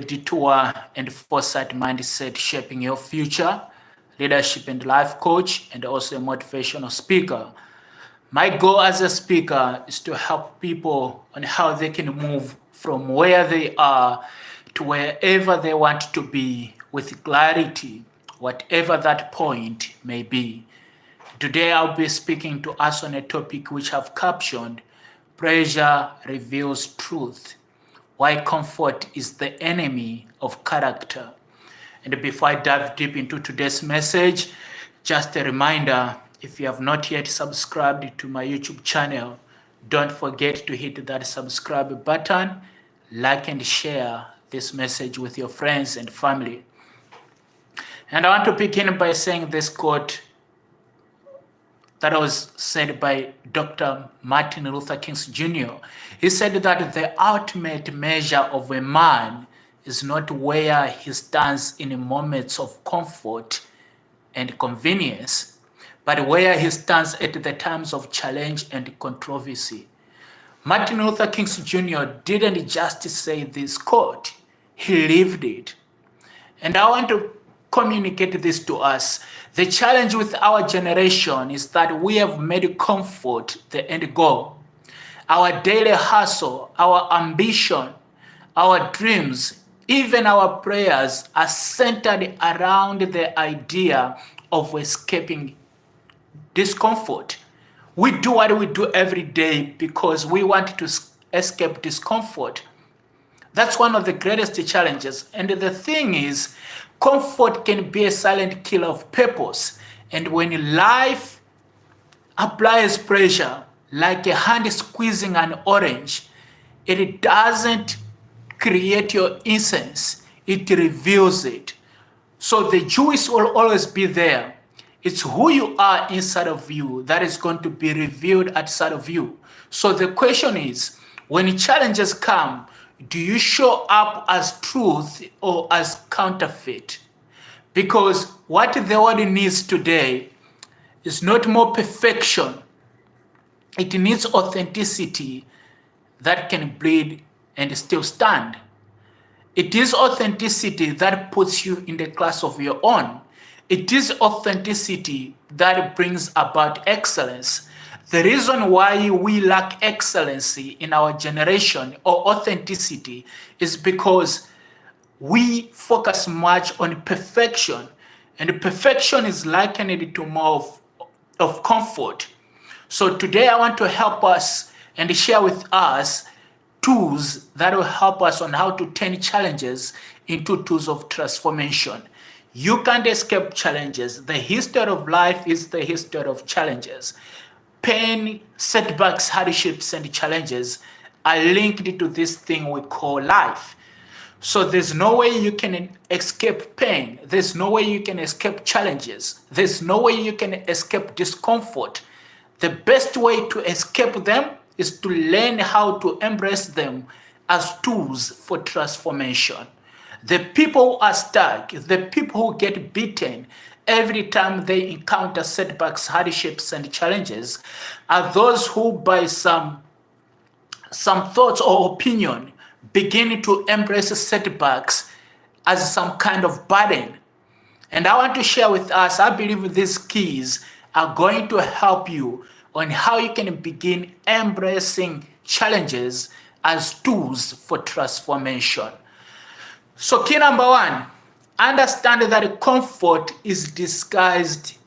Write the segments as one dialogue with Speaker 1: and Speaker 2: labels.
Speaker 1: detour and foresight mindset shaping your future, leadership and life coach, and also a motivational speaker. My goal as a speaker is to help people on how they can move from where they are to wherever they want to be with clarity, whatever that point may be. Today I'll be speaking to us on a topic which I've captioned, Pressure Reveals Truth. Why comfort is the enemy of character. And before I dive deep into today's message, just a reminder, if you have not yet subscribed to my YouTube channel, don't forget to hit that subscribe button, like and share this message with your friends and family. And I want to begin by saying this quote that was said by Dr. Martin Luther King Jr. He said that the ultimate measure of a man is not where he stands in moments of comfort and convenience, but where he stands at the times of challenge and controversy. Martin Luther King Jr. didn't just say this quote, he lived it. And I want to communicate this to us. The challenge with our generation is that we have made comfort the end goal. Our daily hustle, our ambition, our dreams, even our prayers are centered around the idea of escaping discomfort. We do what we do every day because we want to escape discomfort. That's one of the greatest challenges. And the thing is, comfort can be a silent killer of purpose. And when life applies pressure, like a hand squeezing an orange, it doesn't create your essence, it reveals it. So the juice will always be there. It's who you are inside of you that is going to be revealed outside of you. So the question is, when challenges come, do you show up as truth or as counterfeit? Because what the world needs today is not more perfection. It needs authenticity that can bleed and still stand. It is authenticity that puts you in the class of your own. It is authenticity that brings about excellence. The reason why we lack excellency in our generation or authenticity is because we focus much on perfection, and perfection is likened to more of comfort. So today I want to help us and share with us tools that will help us on how to turn challenges into tools of transformation. You can't escape challenges. The history of life is the history of challenges. Pain, setbacks, hardships, and challenges are linked to this thing we call life. So there's no way you can escape pain. There's no way you can escape challenges. There's no way you can escape discomfort. The best way to escape them is to learn how to embrace them as tools for transformation. The people who are stuck, the people who get beaten every time they encounter setbacks, hardships, and challenges are those who, by some thoughts or opinion, begin to embrace setbacks as some kind of burden. And I want to share with us, I believe these keys are going to help you on how you can begin embracing challenges as tools for transformation. So key number one, understand that comfort is disguised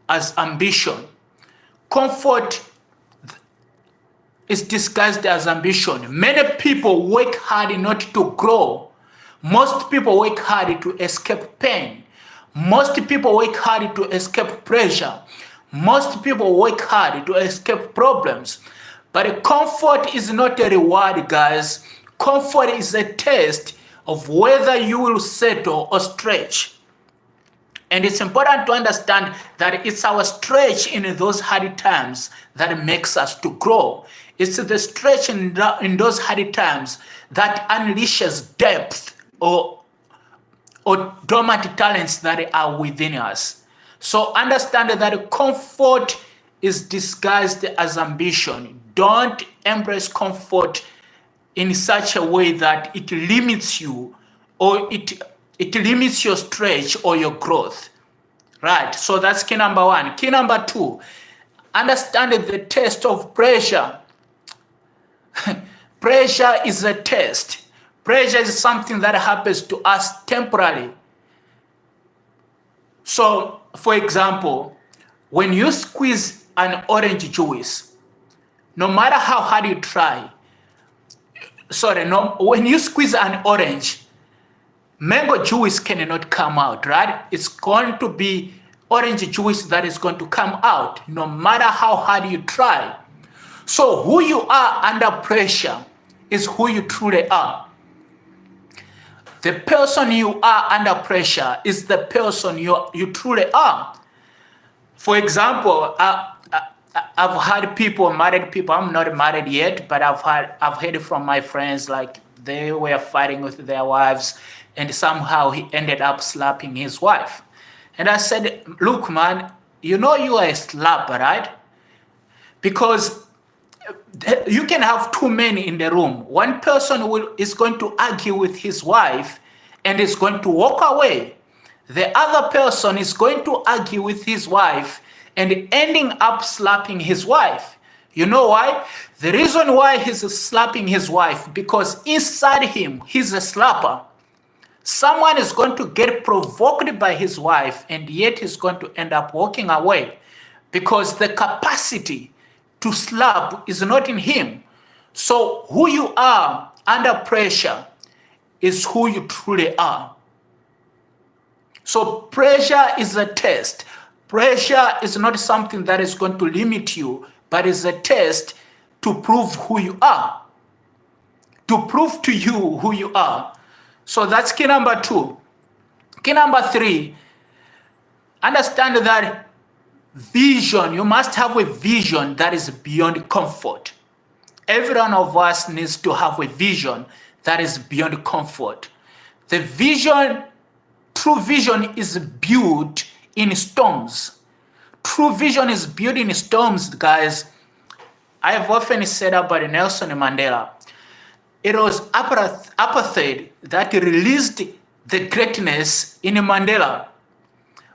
Speaker 1: as ambition. Comfort is disguised as ambition. Many people work hard not to grow. Most people work hard to escape pain. Most people work hard to escape pressure. Most people work hard to escape problems. But comfort is not a reward, guys. Comfort is a test of whether you will settle or stretch. And it's important to understand that it's our stretch in those hard times that makes us to grow. It's the stretch in those hard times that unleashes depth or dormant talents that are within us. So understand that comfort is disguised as ambition. Don't embrace comfort in such a way that it limits you or it limits your stretch or your growth. Right? So that's key number one. Key number two, understand the test of pressure. Pressure is a test. Pressure is something that happens to us temporarily. So, for example, when you squeeze an orange juice, no matter how hard you try, when you squeeze an orange, mango juice cannot come out, right? It's going to be orange juice that is going to come out, no matter how hard you try. So who you are under pressure is who you truly are. The person you are under pressure is the person you truly are. For example, I've had people, married people, I'm not married yet, but I've heard from my friends, like they were fighting with their wives and somehow he ended up slapping his wife. And I said, look, man, you know you are a slapper, right? Because you can have two men in the room. One person is going to argue with his wife and is going to walk away. The other person is going to argue with his wife and ending up slapping his wife. You know why? The reason why he's slapping his wife, because inside him, he's a slapper. Someone is going to get provoked by his wife and yet he's going to end up walking away because the capacity to slap is not in him. So who you are under pressure is who you truly are. So pressure is a test. Pressure is not something that is going to limit you, but is a test to prove who you are. To prove to you who you are. So that's key number two. Key number three, understand that vision, you must have a vision that is beyond comfort. Every one of us needs to have a vision that is beyond comfort. The vision, true vision is built in storms. True vision is built in storms, guys. I have often said about Nelson Mandela. It was apartheid that released the greatness in Mandela.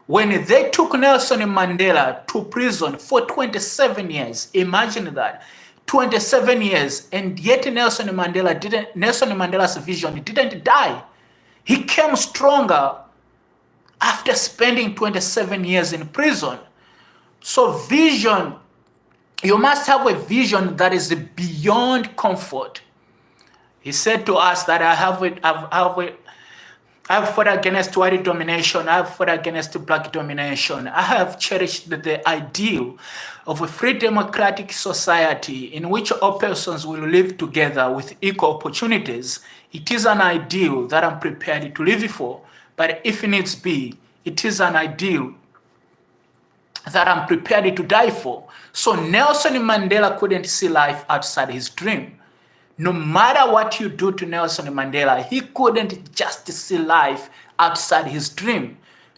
Speaker 1: When they took Nelson Mandela to prison for 27 years, imagine that, 27 years, and yet Nelson Mandela's vision didn't die. He came stronger after spending 27 years in prison. So vision, you must have a vision that is beyond comfort. He said to us that I've fought against white domination. I've fought against black domination. I have cherished the ideal of a free democratic society in which all persons will live together with equal opportunities. It is an ideal that I'm prepared to live for. But if needs be, it is an ideal that I'm prepared to die for. So Nelson Mandela couldn't see life outside his dream. No matter what you do to Nelson Mandela, he couldn't just see life outside his dream.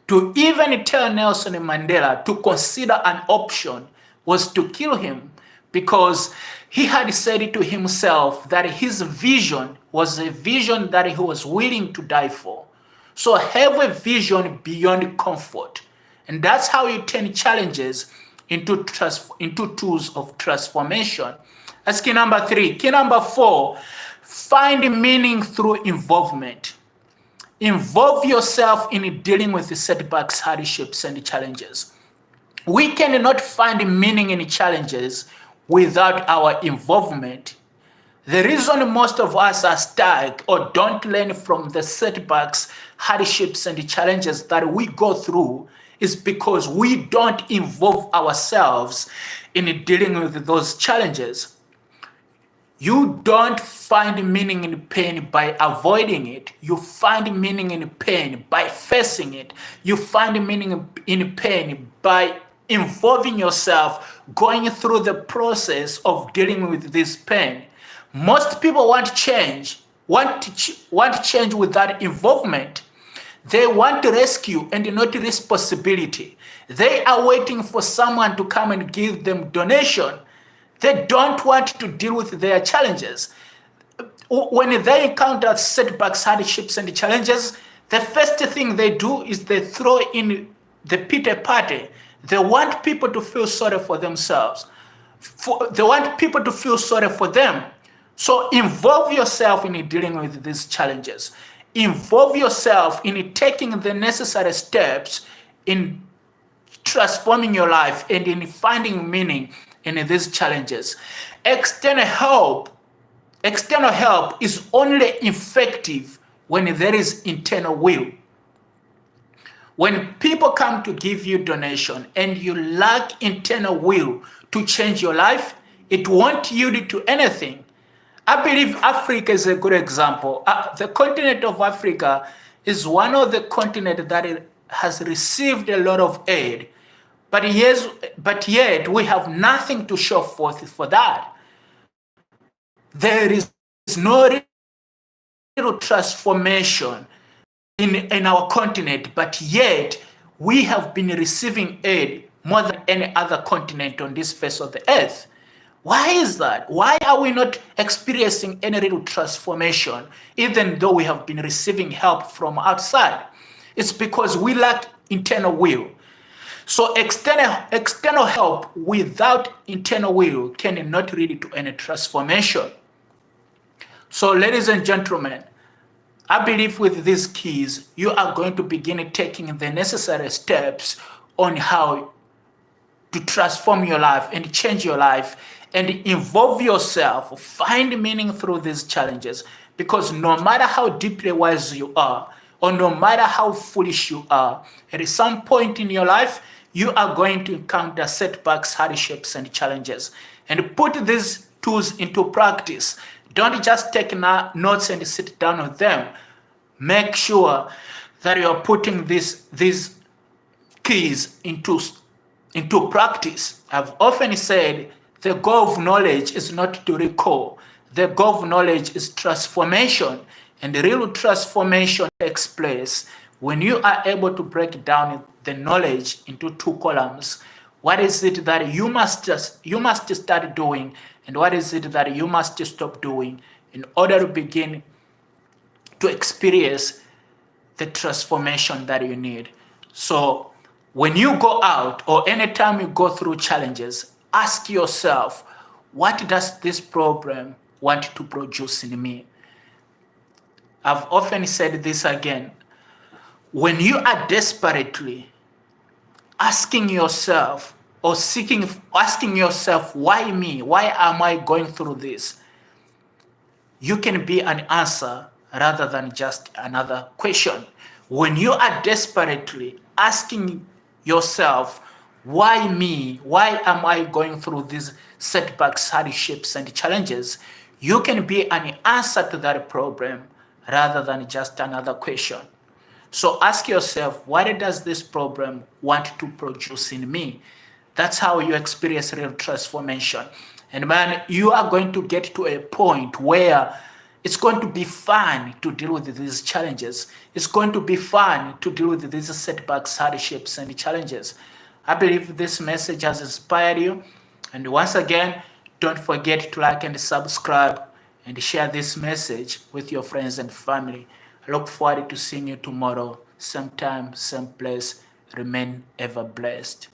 Speaker 1: To even tell Nelson Mandela to consider an option was to kill him, because he had said to himself that his vision was a vision that he was willing to die for. So have a vision beyond comfort. And that's how you turn challenges into tools of transformation. That's key number three. Key number four, find meaning through involvement. Involve yourself in dealing with the setbacks, hardships, and challenges. We cannot find meaning in challenges without our involvement. The reason most of us are stuck or don't learn from the setbacks, hardships, and challenges that we go through is because we don't involve ourselves in dealing with those challenges. You don't find meaning in pain by avoiding it. You find meaning in pain by facing it. You find meaning in pain by involving yourself, going through the process of dealing with this pain. Most people want change without involvement. They want rescue and not responsibility. They are waiting for someone to come and give them donation. They don't want to deal with their challenges. when they encounter setbacks, hardships, and challenges, the first thing they do is they throw in the pity party. They want people to feel sorry for themselves. They want people to feel sorry for them. So involve yourself in dealing with these challenges. Involve yourself in taking the necessary steps in transforming your life and in finding meaning in these challenges. External help is only effective when there is internal will. When people come to give you donation and you lack internal will to change your life, it won't yield to anything. I believe Africa is a good example. The continent of Africa is one of the continents that has received a lot of aid, but yet we have nothing to show forth for that. There is no real transformation in our continent, but yet we have been receiving aid more than any other continent on this face of the earth. Why is that? Why are we not experiencing any real transformation, even though we have been receiving help from outside? It's because we lack internal will. So external help without internal will cannot lead to any transformation. So ladies and gentlemen, I believe with these keys, you are going to begin taking the necessary steps on how to transform your life and change your life and involve yourself, find meaning through these challenges. Because no matter how deeply wise you are, or no matter how foolish you are, at some point in your life, you are going to encounter setbacks, hardships, and challenges. And put these tools into practice. Don't just take notes and sit down with them. Make sure that you are putting these keys into practice. I've often said the goal of knowledge is not to recall. The goal of knowledge is transformation. And the real transformation takes place when you are able to break down the knowledge into two columns. What is it that you must start doing, and what is it that you must stop doing in order to begin to experience the transformation that you need? So when you go out or anytime you go through challenges, ask yourself, what does this problem want to produce in me? I've often said this again. When you are desperately asking yourself, why me? Why am I going through this? You can be an answer rather than just another question. When you are desperately asking yourself, why me? Why am I going through these setbacks, hardships, and challenges? You can be an answer to that problem rather than just another question. So ask yourself, what does this problem want to produce in me? That's how you experience real transformation. And man, you are going to get to a point where it's going to be fun to deal with these challenges. It's going to be fun to deal with these setbacks, hardships, and challenges. I believe this message has inspired you. And once again, don't forget to like and subscribe and share this message with your friends and family. I look forward to seeing you tomorrow, same time, same place. Remain ever blessed.